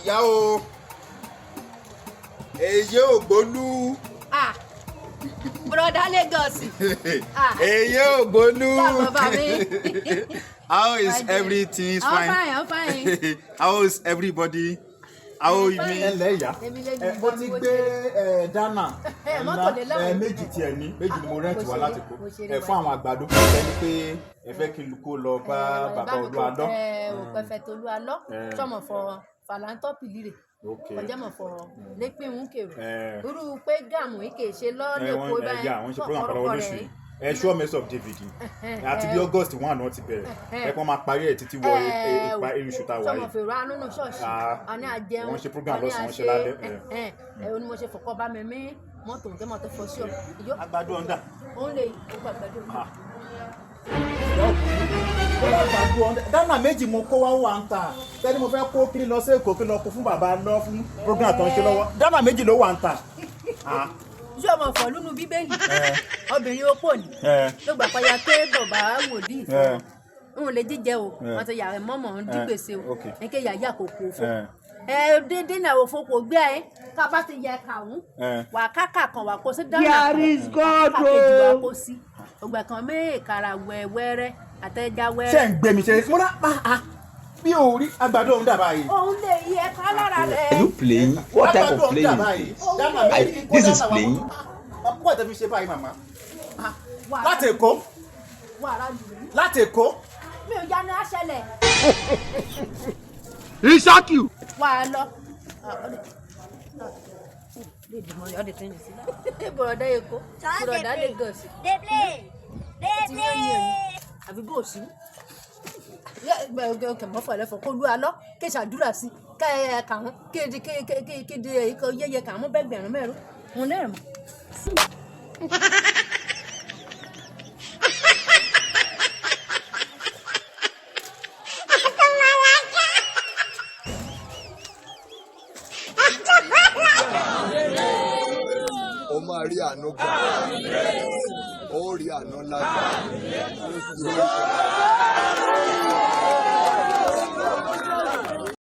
ìyá o èyí Ogbolu. Brother Lagos. Èyí Ogbolu. How is everything? Is fine. I'm fine. How is everybody? How you mean? Ẹlẹ́yà ó ti gbé dáná méjì tí ẹ ní méjì ni mo rẹ́ǹtì wá láti kó fún àwọn àgbàdo ẹni pé ẹ fẹ́ kí n kó lọ bá bàbá Olúalọ́. Òpẹ̀fẹ̀ tó Olúalọ́ sọmọ fọ fàlàntọ́pì líre ọjọ́ mọ̀ fọ lépin ń kèrò irú pé gàmù yìí kì í ṣe lọ́ọ́lẹ́kọ̀ọ́ báyìí wọ́n ṣe program kan lọ́wọ́ lóṣù yìí sure mess of David àti bí August 1 náà ti bẹ̀rẹ̀ ẹ kàn máa parí ẹ̀ títí wọ ìparí oṣù tá a wáyé. sọmọ fèrè àánú ṣọ́ọ̀ṣì àní àjẹun wọ́n ṣe program lọ́sàn-án wọ́n ṣe lálẹ́. ẹ̀ ni mo ṣe fọkọ bá mi mí mọ́tò jẹ́ mọ́tò fọ sí ọ. Agbado ọ̀ndà. òun lè gbà gbàdo. dáná méjì mo kó wá wà ń ta tẹ́lẹ̀ mo fẹ́ kó kiri lọ sí Èkó kí lọ kó fún bàbá lọ fún program tó ń ṣe lọ́wọ́ dáná méjì ló wà ń ta. ṣé ọmọ fọ lúnu bíbélì obìnrin opó ni ló gbà pàyà pé bàbá wòlíì fún un lè jíjẹ o wọn ti yàrá mọ́mọ́ ń dígbèsè o ní kí yàyà kò kó fún dédé náà ò fún kò gbé ẹ ká bá ti yẹ kàún wà kákà kan wà kó sí dáná kan kàkejì wà kó sí ògbà kan méèkàrà wẹ́wẹ́rẹ́ àtẹ̀já wẹ́rẹ́. ṣé ń gbé mi ṣe mo rà bí o rí Agbado òun dàbá yìí. òun lè yí ẹ̀ka lára rẹ̀. You playing? What type of playing? This is playing. What have you said báyìí màmá? Láti Èkó. Láti Èkó. mi ò yanu aṣẹlẹ̀. He shock you. wà á lọ. bọ̀dá Èkó bọ̀dá Lagos. àbí bó o sí. mọ́fọ́ ẹ̀lẹ́fọ̀ kó Olúalọ́ kí ṣàdúrà sí kàwọn kéde yẹyẹ kàwọn bẹ́gbẹ̀rún mẹ́rin wọn lẹ́rìn mọ́. Ó máa rí àánú gbà ó rí àánú lágbà.